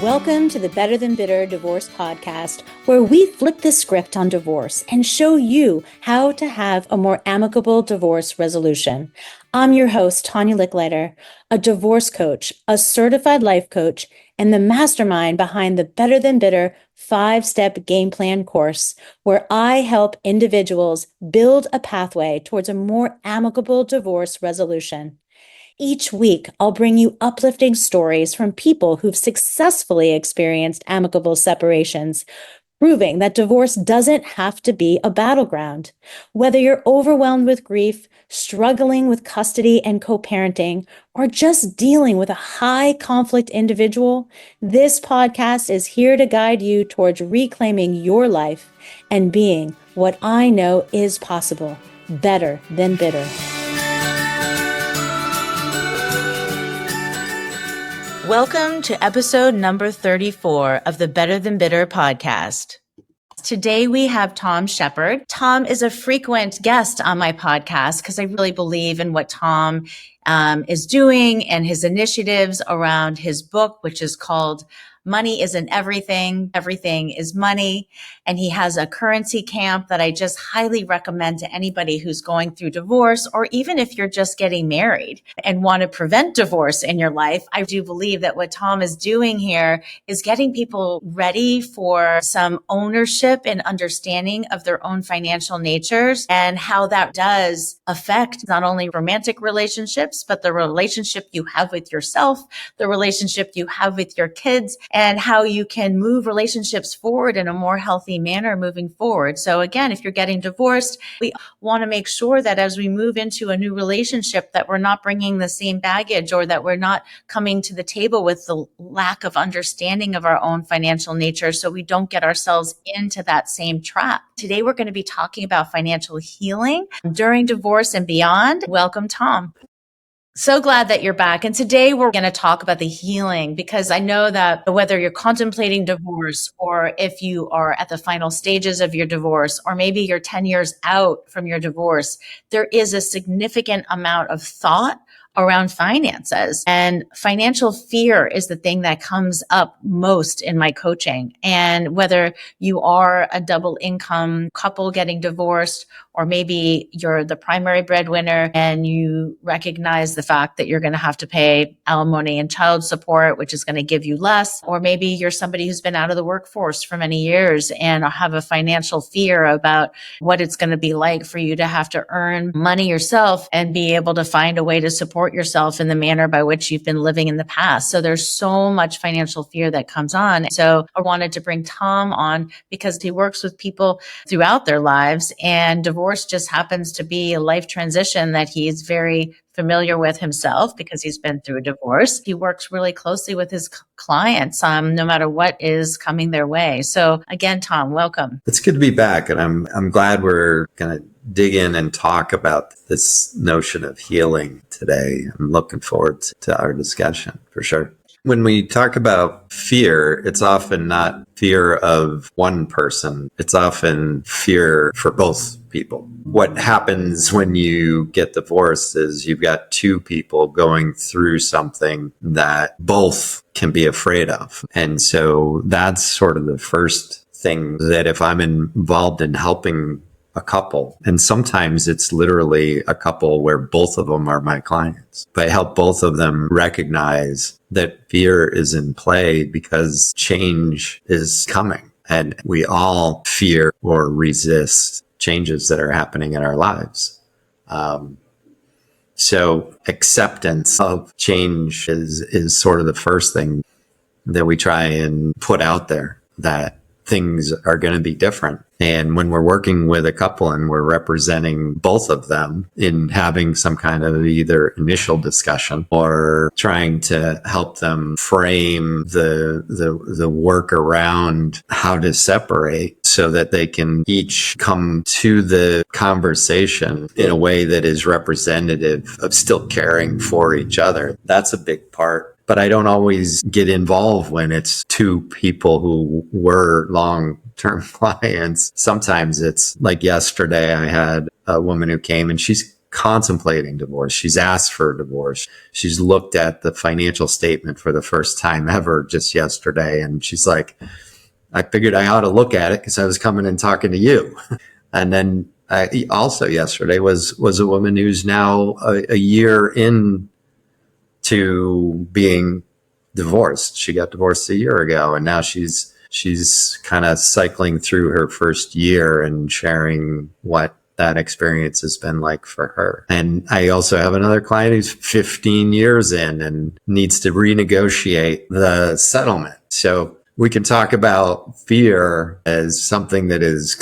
Welcome to the Better Than Bitter Divorce Podcast, where we flip the script on divorce and show you how to have a more amicable divorce resolution. I'm your host, Tania Leichliter, a divorce coach, a certified life coach, and the mastermind behind the Better Than Bitter 5-step game plan course, where I help individuals build a pathway towards a more amicable divorce resolution. Each week, I'll bring you uplifting stories from people who've successfully experienced amicable separations, proving that divorce doesn't have to be a battleground. Whether you're overwhelmed with grief, struggling with custody and co-parenting, or just dealing with a high conflict individual, this podcast is here to guide you towards reclaiming your life and being what I know is possible, better than bitter. Welcome to episode number 34 of the Better Than Bitter podcast. Today we have Tom Shepard. Tom is a frequent guest on my podcast because I really believe in what Tom is doing and his initiatives around his book, which is called Money Isn't Everything, Everything is Money. And he has a currency camp that I just highly recommend to anybody who's going through divorce, or even if you're just getting married and want to prevent divorce in your life. I do believe that what Tom is doing here is getting people ready for some ownership and understanding of their own financial natures and how that does affect not only romantic relationships, but the relationship you have with yourself, the relationship you have with your kids, and how you can move relationships forward in a more healthy manner moving forward. So again, if you're getting divorced, we want to make sure that as we move into a new relationship, that we're not bringing the same baggage, or that we're not coming to the table with the lack of understanding of our own financial nature, so we don't get ourselves into that same trap. Today, we're going to be talking about financial healing during divorce and beyond. Welcome, Tom. So glad that you're back. And today we're going to talk about the healing, because I know that whether you're contemplating divorce, or if you are at the final stages of your divorce, or maybe you're 10 years out from your divorce, there is a significant amount of thought around finances, and financial fear is the thing that comes up most in my coaching. And whether you are a double income couple getting divorced, or maybe you're the primary breadwinner and you recognize the fact that you're going to have to pay alimony and child support, which is going to give you less, or maybe you're somebody who's been out of the workforce for many years and have a financial fear about what it's going to be like for you to have to earn money yourself and be able to find a way to support yourself in the manner by which you've been living in the past. So there's so much financial fear that comes on. So I wanted to bring Tom on because he works with people throughout their lives, and divorce just happens to be a life transition that he's very familiar with himself because he's been through a divorce. He works really closely with his clients, no matter what is coming their way. So again, Tom, welcome. It's good to be back, and I'm glad we're going to dig in and talk about this notion of healing today. I'm looking forward to our discussion for sure. When we talk about fear, it's often not fear of one person. It's often fear for both people. What happens when you get divorced is you've got two people going through something that both can be afraid of. And so that's sort of the first thing, that if I'm involved in helping a couple, and sometimes it's literally a couple where both of them are my clients, but I help both of them recognize that fear is in play because change is coming, and we all fear or resist changes that are happening in our lives. So acceptance of change is sort of the first thing that we try and put out there, that things are going to be different. And when we're working with a couple and we're representing both of them in having some kind of either initial discussion or trying to help them frame the work around how to separate so that they can each come to the conversation in a way that is representative of still caring for each other, that's a big part. But I don't always get involved when it's two people who were long-term clients. Sometimes it's like yesterday, I had a woman who came and she's contemplating divorce. She's asked for a divorce. She's looked at the financial statement for the first time ever just yesterday. And she's like, I figured I ought to look at it because I was coming and talking to you. And then also yesterday was a woman who's now a year in to being divorced. She got divorced a year ago, and now she's kind of cycling through her first year and sharing what that experience has been like for her. And I also have another client who's 15 years in and needs to renegotiate the settlement. So we can talk about fear as something that is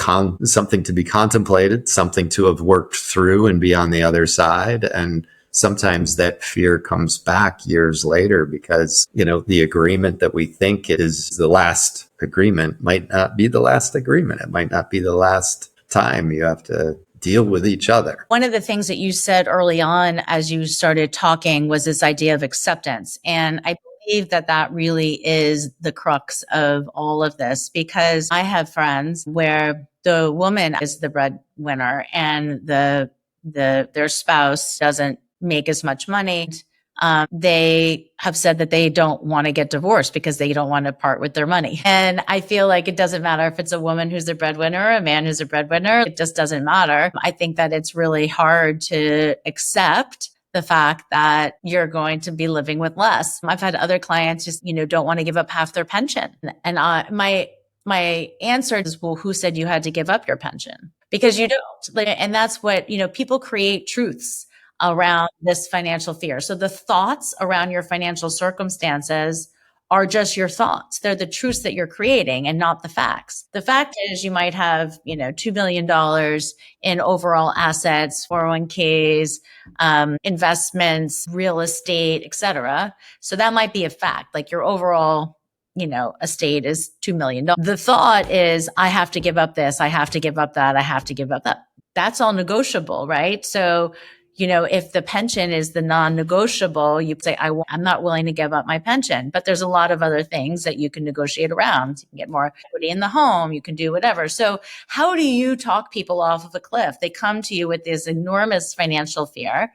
something to be contemplated, something to have worked through and be on the other side. And sometimes that fear comes back years later because, the agreement that we think is the last agreement might not be the last agreement. It might not be the last time you have to deal with each other. One of the things that you said early on as you started talking was this idea of acceptance. And I believe that really is the crux of all of this, because I have friends where the woman is the breadwinner and their spouse doesn't make as much money. They have said that they don't want to get divorced because they don't want to part with their money. And I feel like it doesn't matter if it's a woman who's the breadwinner or a man who's a breadwinner. It just doesn't matter. I think that it's really hard to accept the fact that you're going to be living with less. I've had other clients just, don't want to give up half their pension. And my answer is, well, who said you had to give up your pension? Because you don't. And that's what, people create truths around this financial fear. So the thoughts around your financial circumstances are just your thoughts. They're the truths that you're creating and not the facts. The fact is you might have, $2 million in overall assets, 401ks, investments, real estate, et cetera. So that might be a fact. Like your overall, estate is $2 million. The thought is, I have to give up this. I have to give up that. I have to give up that. That's all negotiable, right? So if the pension is the non-negotiable, you say, I'm not willing to give up my pension. But there's a lot of other things that you can negotiate around. You can get more equity in the home. You can do whatever. So how do you talk people off of a cliff? They come to you with this enormous financial fear,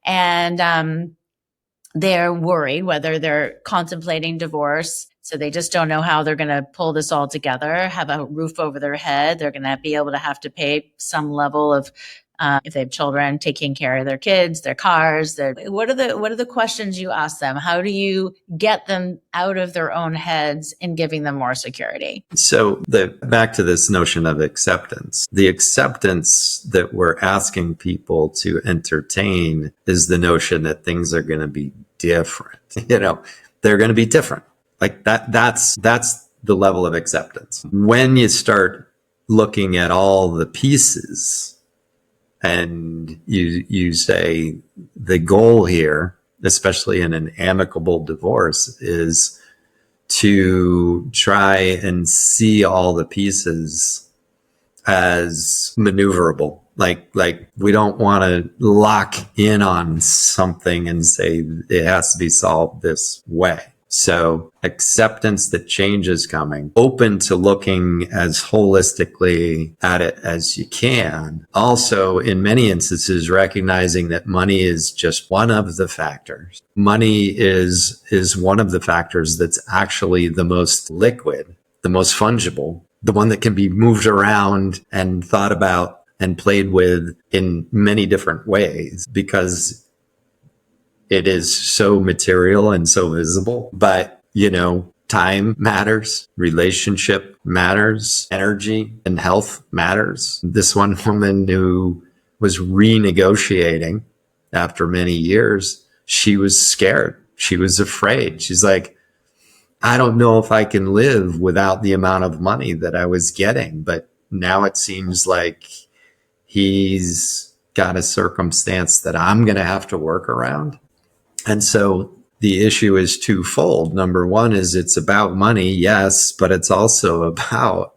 and they're worried whether they're contemplating divorce. So they just don't know how they're going to pull this all together, have a roof over their head. They're going to be able to have to pay some level of if they have children, taking care of their kids, their cars. What are the questions you ask them? How do you get them out of their own heads and giving them more security? So back to this notion of acceptance. The acceptance that we're asking people to entertain is the notion that things are going to be different. They're going to be different. Like that's the level of acceptance. When you start looking at all the pieces, and you say the goal here, especially in an amicable divorce, is to try and see all the pieces as maneuverable. Like we don't want to lock in on something and say it has to be solved this way. So acceptance that change is coming, open to looking as holistically at it as you can. Also, in many instances, recognizing that money is just one of the factors. Money is one of the factors that's actually the most liquid, the most fungible, the one that can be moved around and thought about and played with in many different ways, because it is so material and so visible. But, time matters, relationship matters, energy and health matters. This one woman who was renegotiating after many years, she was scared. She was afraid. She's like, I don't know if I can live without the amount of money that I was getting. But now it seems like he's got a circumstance that I'm going to have to work around. And so the issue is twofold. Number one is it's about money, yes, but it's also about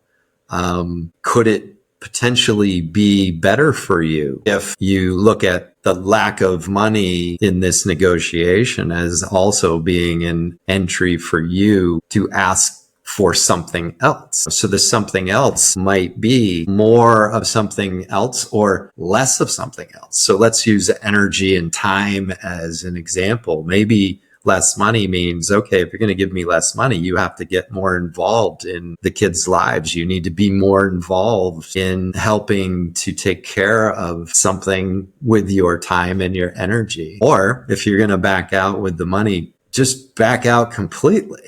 could it potentially be better for you if you look at the lack of money in this negotiation as also being an entry for you to ask for something else. So the something else might be more of something else or less of something else. So let's use energy and time as an example. Maybe less money means, okay, if you're going to give me less money, you have to get more involved in the kids' lives. You need to be more involved in helping to take care of something with your time and your energy. Or if you're going to back out with the money, just back out completely,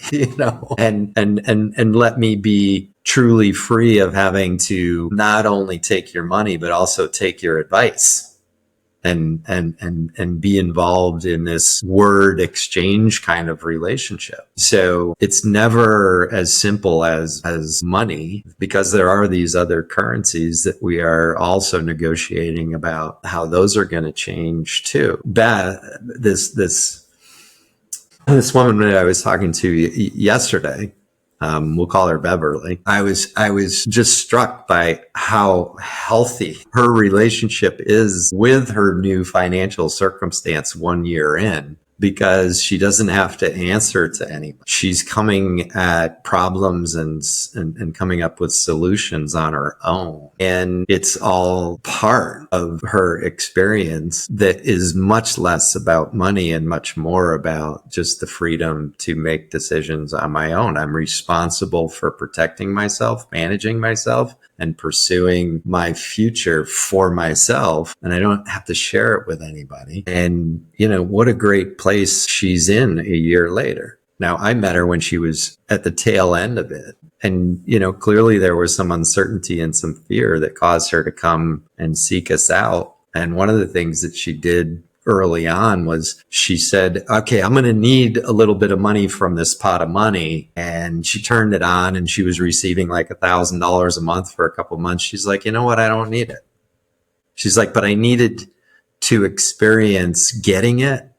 and let me be truly free of having to not only take your money, but also take your advice. And be involved in this word exchange kind of relationship. So it's never as simple as money, because there are these other currencies that we are also negotiating about how those are going to change too. This woman that I was talking to yesterday, we'll call her Beverly. I was just struck by how healthy her relationship is with her new financial circumstance 1 year in, because she doesn't have to answer to anyone. She's coming at problems and coming up with solutions on her own. And it's all part of her experience that is much less about money and much more about just the freedom to make decisions on my own. I'm responsible for protecting myself, managing myself, and pursuing my future for myself. And I don't have to share it with anybody. And, what a great place she's in a year later. Now, I met her when she was at the tail end of it. And, clearly there was some uncertainty and some fear that caused her to come and seek us out. And one of the things that she did early on was she said, okay, I'm going to need a little bit of money from this pot of money. And she turned it on and she was receiving like $1,000 a month for a couple of months. She's like, you know what? I don't need it. She's like, but I needed to experience getting it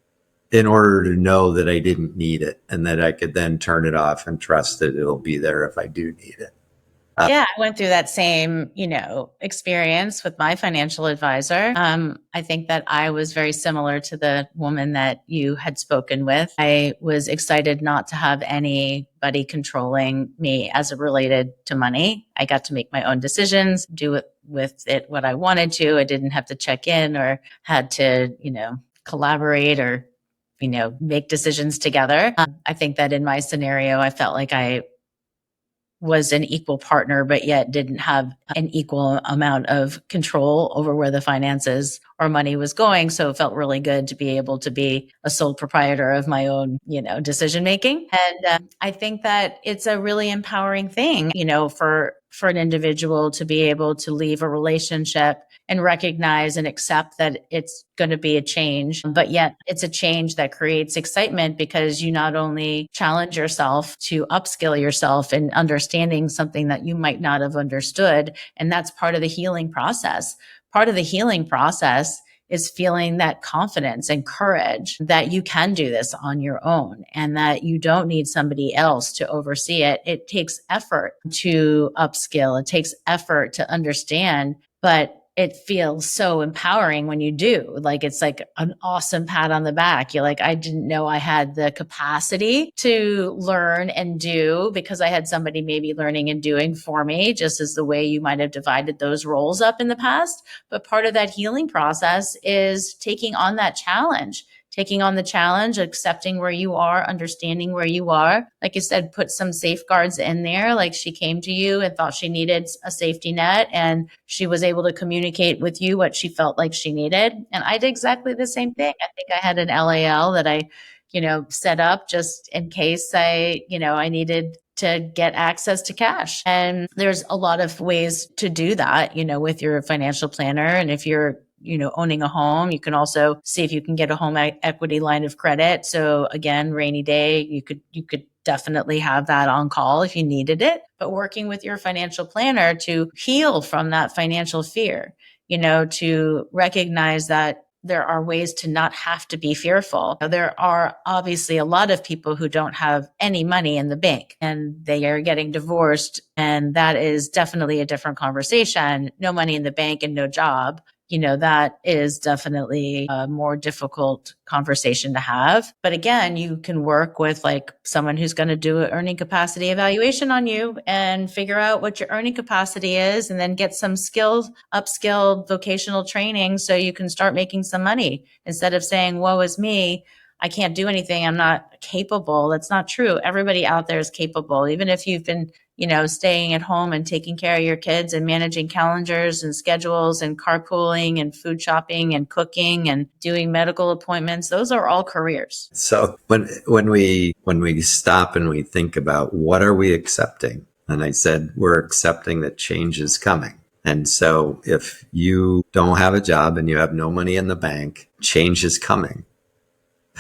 in order to know that I didn't need it and that I could then turn it off and trust that it'll be there if I do need it. Yeah, I went through that same, experience with my financial advisor. I think that I was very similar to the woman that you had spoken with. I was excited not to have anybody controlling me as it related to money. I got to make my own decisions, do it with it what I wanted to. I didn't have to check in or had to, collaborate or, make decisions together. I think that in my scenario, I felt like I was an equal partner, but yet didn't have an equal amount of control over where the finances or money was going. So it felt really good to be able to be a sole proprietor of my own, decision making. And I think that it's a really empowering thing, for an individual to be able to leave a relationship and recognize and accept that it's going to be a change, but yet it's a change that creates excitement because you not only challenge yourself to upskill yourself in understanding something that you might not have understood. And that's part of the healing process. Part of the healing process is feeling that confidence and courage that you can do this on your own and that you don't need somebody else to oversee it. It takes effort to upskill. It takes effort to understand, but it feels so empowering when you do. Like, it's like an awesome pat on the back. You're like, I didn't know I had the capacity to learn and do because I had somebody maybe learning and doing for me, just as the way you might have divided those roles up in the past. But part of that healing process is taking on that challenge. Taking on the challenge, accepting where you are, understanding where you are. Like you said, put some safeguards in there. Like, she came to you and thought she needed a safety net, and she was able to communicate with you what she felt like she needed. And I did exactly the same thing. I think I had an LAL that I, set up just in case I needed to get access to cash. And there's a lot of ways to do that, with your financial planner. And if you're owning a home, you can also see if you can get a home equity line of credit. So again, rainy day, you could definitely have that on call if you needed it. But working with your financial planner to heal from that financial fear, to recognize that there are ways to not have to be fearful. There are obviously a lot of people who don't have any money in the bank and they are getting divorced. And that is definitely a different conversation. No money in the bank and no job. that is definitely a more difficult conversation to have. But again, you can work with like someone who's going to do an earning capacity evaluation on you and figure out what your earning capacity is, and then get some upskilled vocational training so you can start making some money instead of saying, woe is me, I can't do anything, I'm not capable. That's not true. Everybody out there is capable. Even if you've been, staying at home and taking care of your kids and managing calendars and schedules and carpooling and food shopping and cooking and doing medical appointments, those are all careers. So when we stop and we think about what are we accepting, and I said we're accepting that change is coming. And so if you don't have a job and you have no money in the bank, change is coming.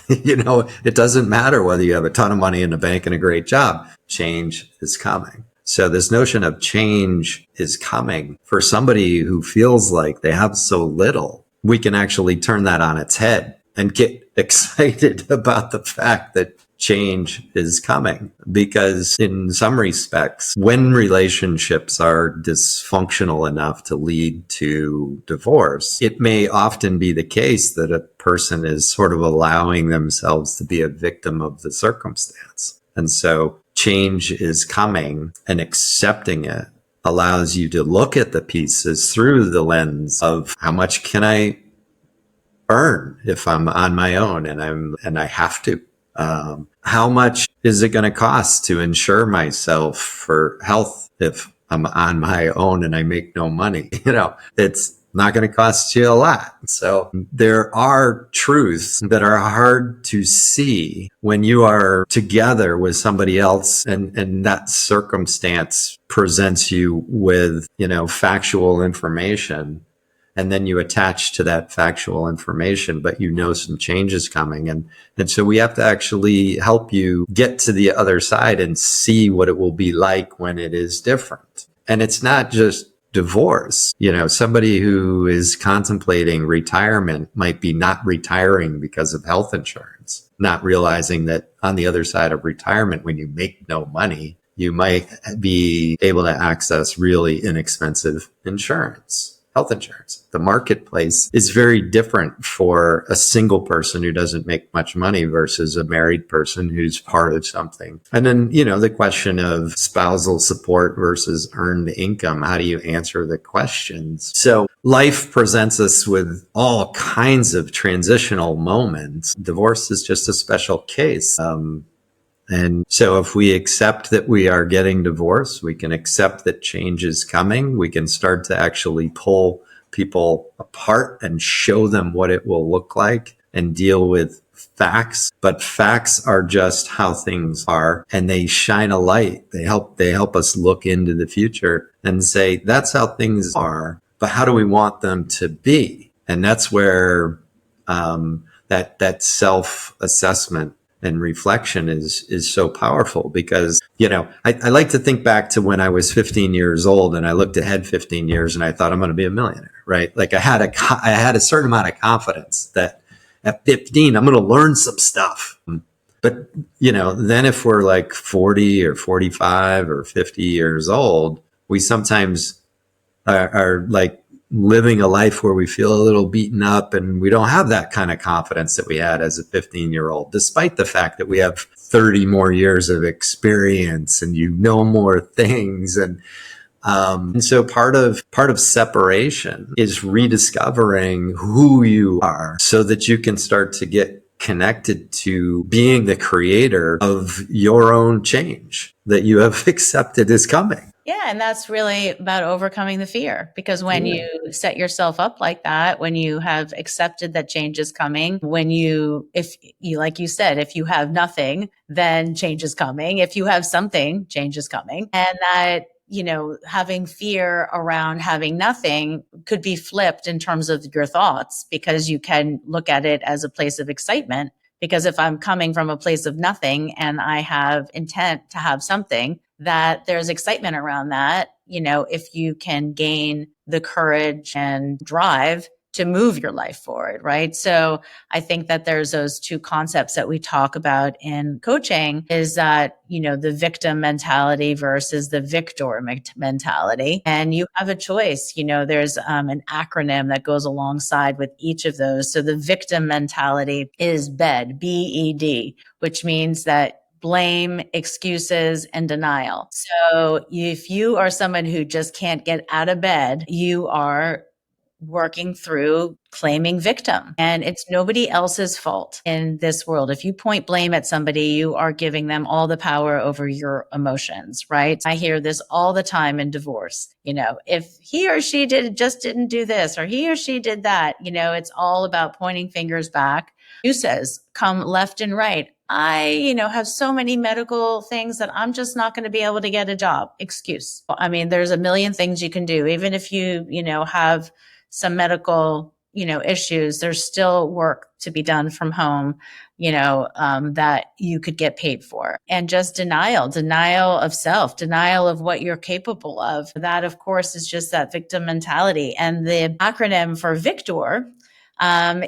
It doesn't matter whether you have a ton of money in the bank and a great job, change is coming. So this notion of change is coming for somebody who feels like they have so little, we can actually turn that on its head and get excited about the fact that change is coming. Because in some respects, when relationships are dysfunctional enough to lead to divorce, it may often be the case that a person is sort of allowing themselves to be a victim of the circumstance. And so change is coming, and accepting it allows you to look at the pieces through the lens of how much can I earn if I'm on my own and I have to. How much is it going to cost to insure myself for health if I'm on my own and I make no money? It's not going to cost you a lot. So there are truths that are hard to see when you are together with somebody else and that circumstance presents you with, factual information. And then you attach to that factual information, but some change is coming. And so we have to actually help you get to the other side and see what it will be like when it is different. And it's not just divorce. Somebody who is contemplating retirement might be not retiring because of health insurance, not realizing that on the other side of retirement, when you make no money, you might be able to access really inexpensive health insurance. The marketplace is very different for a single person who doesn't make much money versus a married person who's part of something. And then, the question of spousal support versus earned income. How do you answer the questions? So life presents us with all kinds of transitional moments. Divorce is just a special case. And so if we accept that we are getting divorced, we can accept that change is coming. We can start to actually pull people apart and show them what it will look like and deal with facts. But facts are just how things are, and they shine a light. They help us look into the future and say, that's how things are, but how do we want them to be? And that's where that self-assessment and reflection is so powerful, because, I like to think back to when I was 15 years old and I looked ahead 15 years and I thought I'm going to be a millionaire, right? Like I had a certain amount of confidence that at 15, I'm going to learn some stuff. But, then if we're like 40 or 45 or 50 years old, we sometimes are like living a life where we feel a little beaten up and we don't have that kind of confidence that we had as a 15-year-old, despite the fact that we have 30 more years of experience and more things. And so part of separation is rediscovering who you are so that you can start to get connected to being the creator of your own change that you have accepted is coming. Yeah. And that's really about overcoming the fear, because when you set yourself up like that, when you have accepted that change is coming, if you, like you said, if you have nothing, then change is coming. If you have something, change is coming. And that, having fear around having nothing could be flipped in terms of your thoughts, because you can look at it as a place of excitement. Because if I'm coming from a place of nothing and I have intent to have something, that there's excitement around that. If you can gain the courage and drive to move your life forward, right? So I think that there's those two concepts that we talk about in coaching is that, the victim mentality versus the victor mentality. And you have a choice. There's an acronym that goes alongside with each of those. So the victim mentality is BED, BED, which means that blame, excuses, and denial. So if you are someone who just can't get out of bed, you are working through claiming victim. And it's nobody else's fault in this world. If you point blame at somebody, you are giving them all the power over your emotions, right? I hear this all the time in divorce. If he or she didn't do this, or he or she did that, it's all about pointing fingers back. Who says come left and right? I, have so many medical things that I'm just not going to be able to get a job. Excuse. I mean, there's a million things you can do. Even if you, have some medical, issues, there's still work to be done from home, that you could get paid for. And just denial of self, denial of what you're capable of. That, of course, is just that victim mentality. And the acronym for victor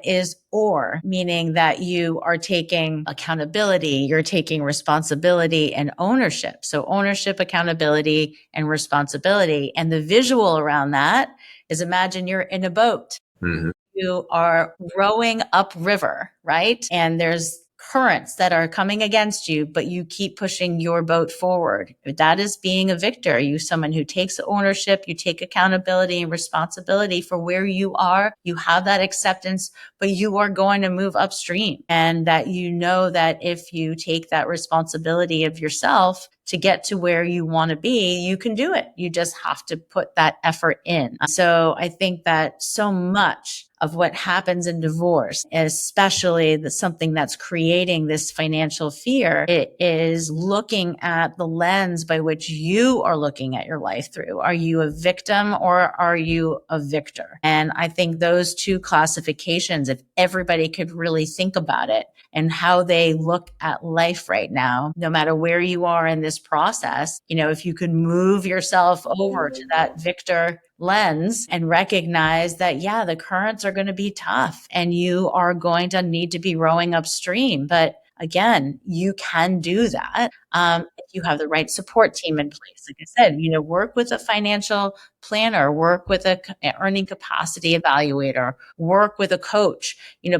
is OR, meaning that you are taking accountability, you're taking responsibility and ownership. So ownership, accountability, and responsibility. And the visual around that is imagine you're in a boat. Mm-hmm. You are rowing upriver, right? And there's currents that are coming against you, but you keep pushing your boat forward. That is being a victor. You someone who takes ownership, you take accountability and responsibility for where you are. You have that acceptance, but you are going to move upstream. And that that if you take that responsibility of yourself to get to where you want to be, you can do it. You just have to put that effort in. So I think that so much of what happens in divorce, especially something that's creating this financial fear, it is looking at the lens by which you are looking at your life through. Are you a victim or are you a victor? And I think those two classifications, if everybody could really think about it and how they look at life right now, no matter where you are in this process, if you could move yourself over to that victor lens and recognize that, the currents are going to be tough and you are going to need to be rowing upstream. But again, you can do that if you have the right support team in place. Like I said, work with a financial planner, work with an earning capacity evaluator, work with a coach,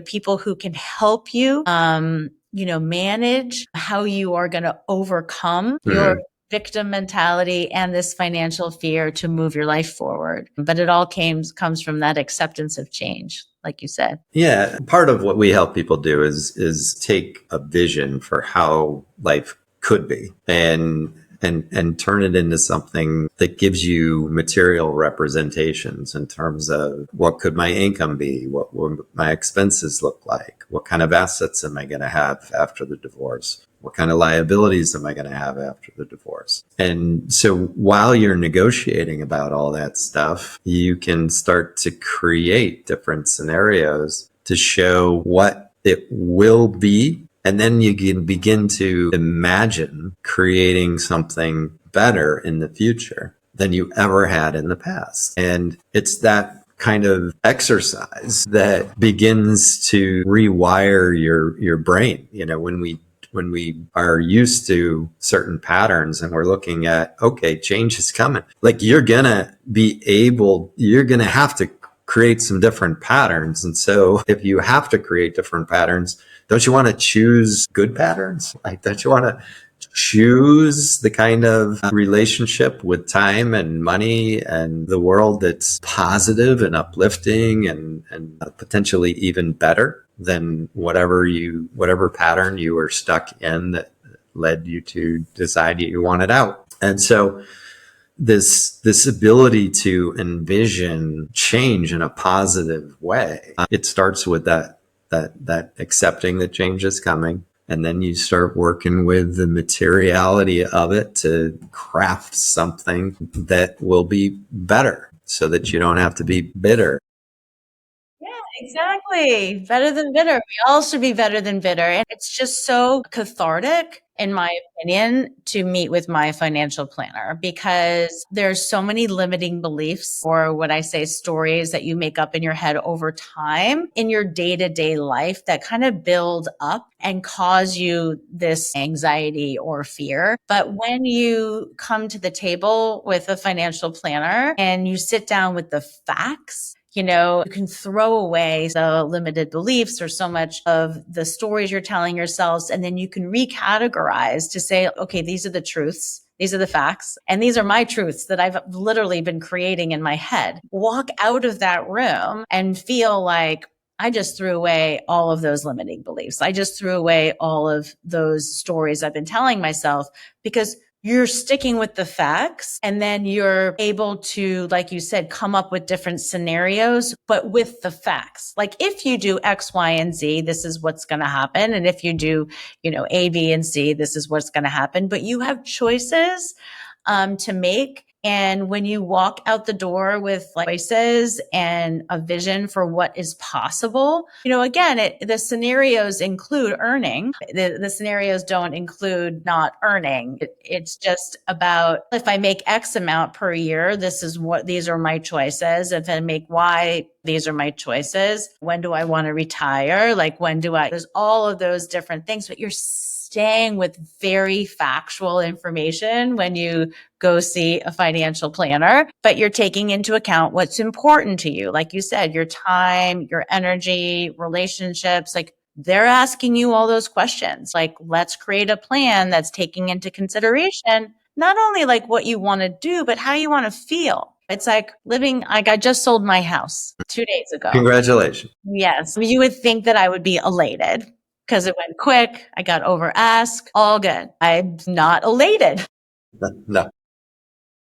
people who can help you, manage how you are going to overcome your victim mentality and this financial fear to move your life forward. But it all comes from that acceptance of change, like you said. Yeah. Part of what we help people do is take a vision for how life could be and turn it into something that gives you material representations in terms of what could my income be? What would my expenses look like? What kind of assets am I going to have after the divorce? What kind of liabilities am I going to have after the divorce? And so while you're negotiating about all that stuff, you can start to create different scenarios to show what it will be. And then you can begin to imagine creating something better in the future than you ever had in the past. And it's that kind of exercise that begins to rewire your brain. When we are used to certain patterns and we're looking at, okay, change is coming. Like you're going to have to create some different patterns. And so if you have to create different patterns, don't you want to choose good patterns? Like, don't you want to choose the kind of relationship with time and money and the world that's positive and uplifting and potentially even better than whatever pattern you were stuck in that led you to decide you wanted out? And so this ability to envision change in a positive way, it starts with that accepting that change is coming. And then you start working with the materiality of it to craft something that will be better so that you don't have to be bitter. Exactly. Better than bitter. We all should be better than bitter. And it's just so cathartic in my opinion, to meet with my financial planner because there's so many limiting beliefs or what I say stories that you make up in your head over time in your day-to-day life that kind of build up and cause you this anxiety or fear. But when you come to the table with a financial planner and you sit down with the facts, you can throw away the limited beliefs or so much of the stories you're telling yourselves. And then you can recategorize to say, okay, these are the truths. These are the facts. And these are my truths that I've literally been creating in my head. Walk out of that room and feel like I just threw away all of those limiting beliefs. I just threw away all of those stories I've been telling myself because you're sticking with the facts and then you're able to, like you said, come up with different scenarios, but with the facts. Like if you do X, Y, and Z, this is what's going to happen. And if you do, A, B, and C, this is what's going to happen. But you have choices to make. And when you walk out the door with choices and a vision for what is possible, again, the scenarios include earning. The scenarios don't include not earning. It's just about if I make X amount per year, these are my choices. If I make Y, these are my choices. When do I want to retire? There's all of those different things, but you're staying with very factual information when you go see a financial planner, but you're taking into account what's important to you. Like you said, your time, your energy, relationships, they're asking you all those questions. Let's create a plan that's taking into consideration not only what you want to do, but how you want to feel. It's I just sold my house 2 days ago. Congratulations. Yes. You would think that I would be elated because it went quick. I got over ask, all good. I'm not elated. No.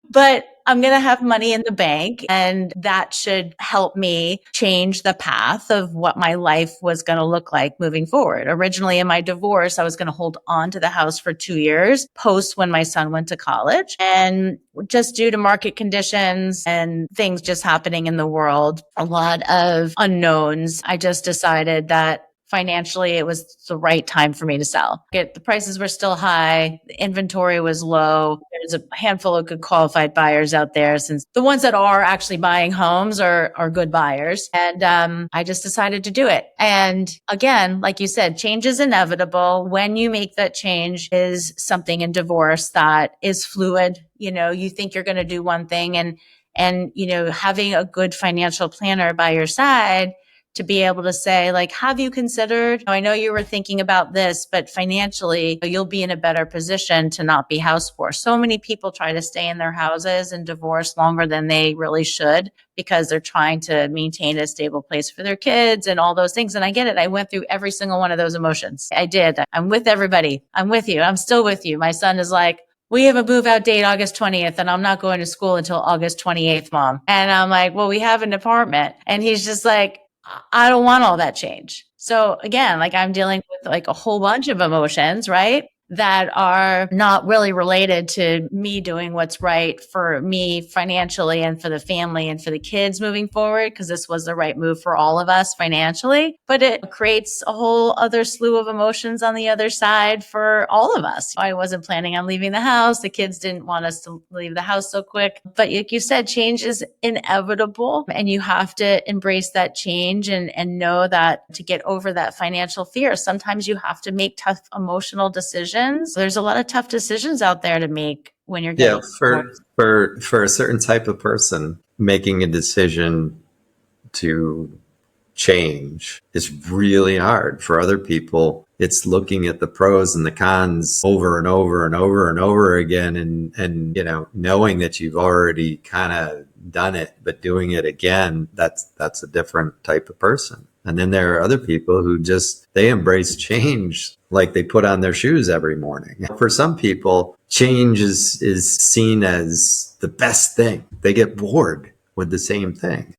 But I'm going to have money in the bank and that should help me change the path of what my life was going to look like moving forward. Originally in my divorce, I was going to hold on to the house for 2 years post when my son went to college. And just due to market conditions and things just happening in the world, a lot of unknowns, I just decided that financially, it was the right time for me to sell. The prices were still high. The inventory was low. There's a handful of good qualified buyers out there since the ones that are actually buying homes are good buyers. And I just decided to do it. And again, like you said, change is inevitable. When you make that change is something in divorce that is fluid. You think you're going to do one thing and having a good financial planner by your side to be able to say, have you considered, I know you were thinking about this, but financially, you'll be in a better position to not be house poor. So many people try to stay in their houses and divorce longer than they really should because they're trying to maintain a stable place for their kids and all those things. And I get it. I went through every single one of those emotions. I did. I'm with everybody. I'm with you. I'm still with you. My son is like, we have a move out date August 20th and I'm not going to school until August 28th, Mom. And I'm like, well, we have an apartment. And he's just like, I don't want all that change. So again, I'm dealing with a whole bunch of emotions, right? That are not really related to me doing what's right for me financially and for the family and for the kids moving forward, because this was the right move for all of us financially. But it creates a whole other slew of emotions on the other side for all of us. I wasn't planning on leaving the house. The kids didn't want us to leave the house so quick. But like you said, change is inevitable and you have to embrace that change and know that to get over that financial fear, sometimes you have to make tough emotional decisions. There's a lot of tough decisions out there to make when you're getting for a certain type of person, making a decision to change is really hard. For other people, it's looking at the pros and the cons over and over and over and over again and knowing that you've already kind of done it, but doing it again, that's a different type of person. And then there are other people who they embrace change like they put on their shoes every morning. For some people, change is seen as the best thing. They get bored with the same thing.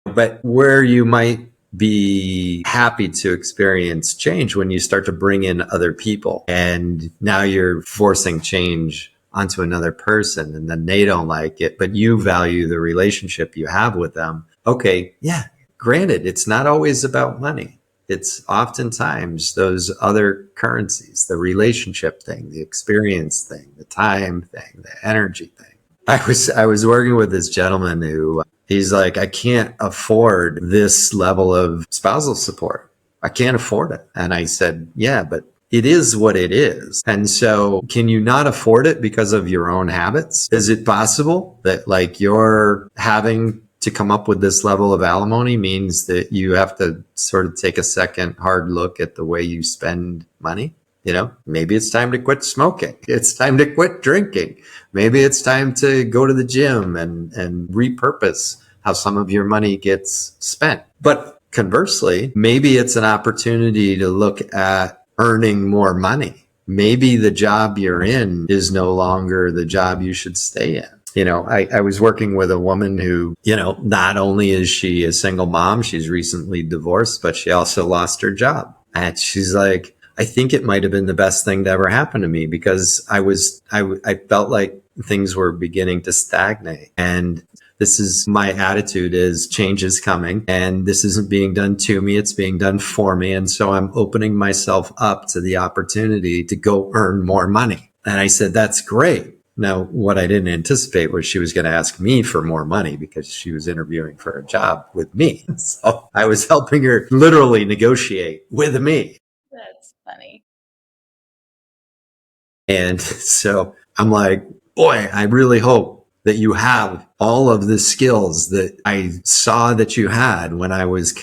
But where you might be happy to experience change when you start to bring in other people and now you're forcing change onto another person and then they don't like it, but you value the relationship you have with them. Okay, yeah. Granted, it's not always about money. It's oftentimes those other currencies, the relationship thing, the experience thing, the time thing, the energy thing. I was working with this gentleman who he's like, I can't afford this level of spousal support. I can't afford it. And I said, yeah, but it is what it is. And so can you not afford it because of your own habits? Is it possible that like you're having to come up with this level of alimony means that you have to sort of take a second hard look at the way you spend money? You know, maybe it's time to quit smoking. It's time to quit drinking. Maybe it's time to go to the gym and repurpose how some of your money gets spent. But conversely, maybe it's an opportunity to look at earning more money. Maybe the job you're in is no longer the job you should stay in. You know, I was working with a woman who, you know, not only is she a single mom, she's recently divorced, but she also lost her job. And she's like, I think it might have been the best thing to ever happen to me because I felt like things were beginning to stagnate. And this is my attitude is change is coming and this isn't being done to me. It's being done for me. And so I'm opening myself up to the opportunity to go earn more money. And I said, that's great. Now, what I didn't anticipate was she was going to ask me for more money because she was interviewing for a job with me. So I was helping her literally negotiate with me. That's funny. And so I'm like, boy, I really hope that you have all of the skills that I saw that you had when I was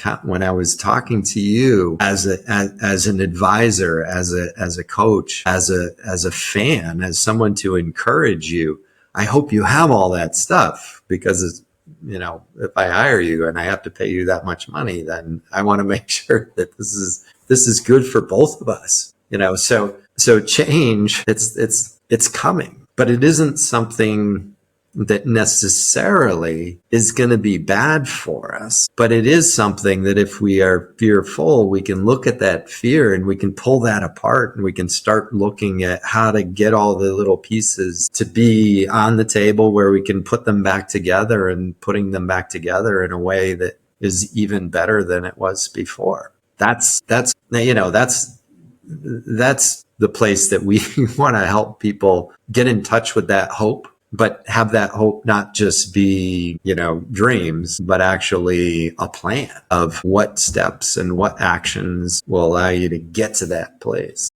talking to you as an advisor, as a coach, as a fan, as someone to encourage you. I hope you have all that stuff because it's, you know, if I hire you and I have to pay you that much money, then I want to make sure that this is good for both of us. You know, so change, it's coming, but it isn't something that necessarily is going to be bad for us. But it is something that if we are fearful, we can look at that fear and we can pull that apart and we can start looking at how to get all the little pieces to be on the table where we can put them back together and putting them back together in a way that is even better than it was before. That's the place that we want to help people get in touch with that hope, but have that hope not just be, you know, dreams, but actually a plan of what steps and what actions will allow you to get to that place.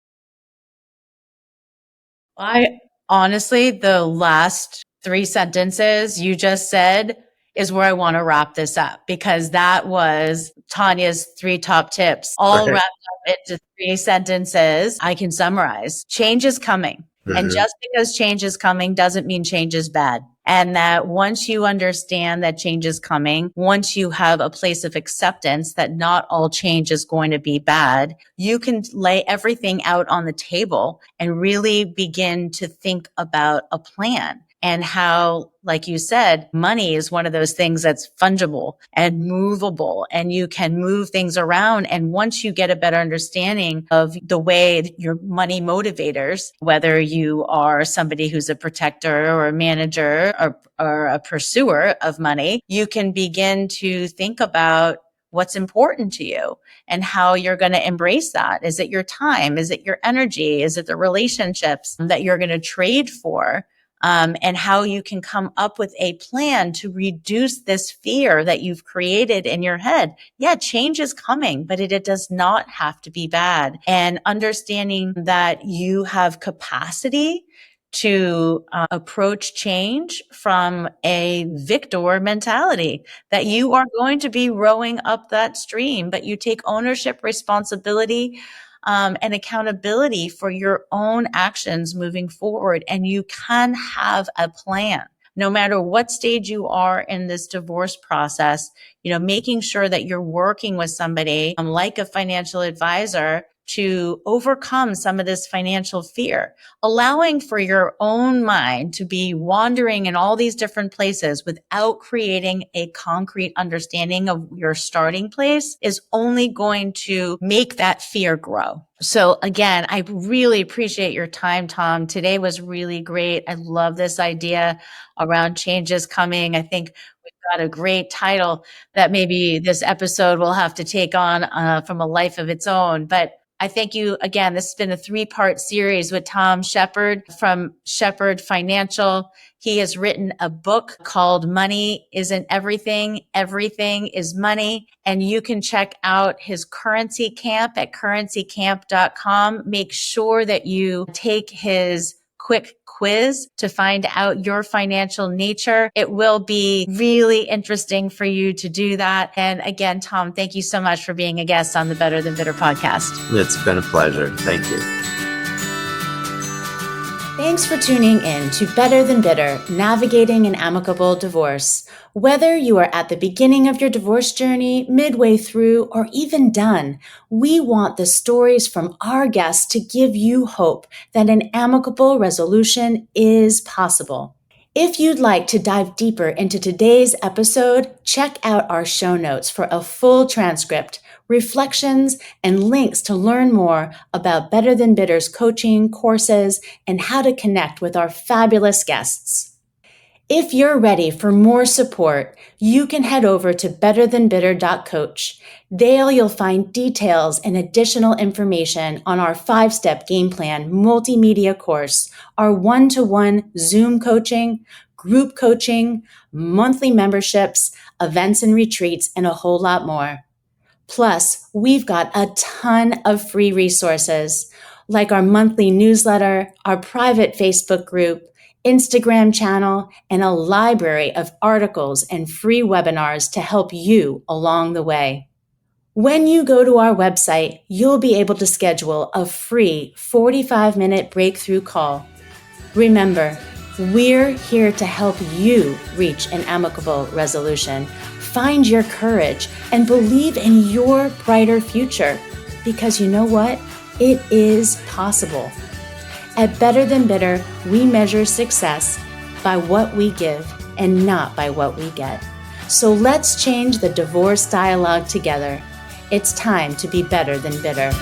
I honestly, the last 3 sentences you just said is where I want to wrap this up because that was Tania's 3 top tips, all Right. wrapped up into 3 sentences. I can summarize. Change is coming. Mm-hmm. And just because change is coming doesn't mean change is bad. And that once you understand that change is coming, once you have a place of acceptance that not all change is going to be bad, you can lay everything out on the table and really begin to think about a plan. And how, like you said, money is one of those things that's fungible and movable, and you can move things around. And once you get a better understanding of the way your money motivators, whether you are somebody who's a protector or a manager or a pursuer of money, you can begin to think about what's important to you and how you're going to embrace that. Is it your time? Is it your energy? Is it the relationships that you're going to trade for? And how you can come up with a plan to reduce this fear that you've created in your head. Yeah, change is coming, but it does not have to be bad. And understanding that you have capacity to approach change from a victor mentality, that you are going to be rowing up that stream, but you take ownership, responsibility, and accountability for your own actions moving forward. And you can have a plan. No matter what stage you are in this divorce process, you know, making sure that you're working with somebody like a financial advisor to overcome some of this financial fear, allowing for your own mind to be wandering in all these different places without creating a concrete understanding of your starting place is only going to make that fear grow. So again, I really appreciate your time, Tom. Today was really great. I love this idea around changes coming. I think got a great title that maybe this episode will have to take on from a life of its own. But I thank you again. This has been a 3-part series with Tom Shepard from Shepard Financial. He has written a book called Money Isn't Everything, Everything is Money. And you can check out his currency camp at currencycamp.com. Make sure that you take his quick quiz to find out your financial nature. It will be really interesting for you to do that. And again, Tom, thank you so much for being a guest on the Better Than Bitter podcast. It's been a pleasure. Thank you. Thanks for tuning in to Better Than Bitter, Navigating an Amicable Divorce. Whether you are at the beginning of your divorce journey, midway through, or even done, we want the stories from our guests to give you hope that an amicable resolution is possible. If you'd like to dive deeper into today's episode, check out our show notes for a full transcript, reflections, and links to learn more about Better Than Bitter's coaching, courses, and how to connect with our fabulous guests. If you're ready for more support, you can head over to betterthanbitter.coach. There you'll find details and additional information on our 5-step game plan multimedia course, our one-to-one Zoom coaching, group coaching, monthly memberships, events and retreats, and a whole lot more. Plus, we've got a ton of free resources like our monthly newsletter, our private Facebook group, Instagram channel, and a library of articles and free webinars to help you along the way. When you go to our website, you'll be able to schedule a free 45-minute breakthrough call. Remember, we're here to help you reach an amicable resolution. Find your courage and believe in your brighter future, because you know what? It is possible. At Better Than Bitter, we measure success by what we give and not by what we get. So let's change the divorce dialogue together. It's time to be better than bitter.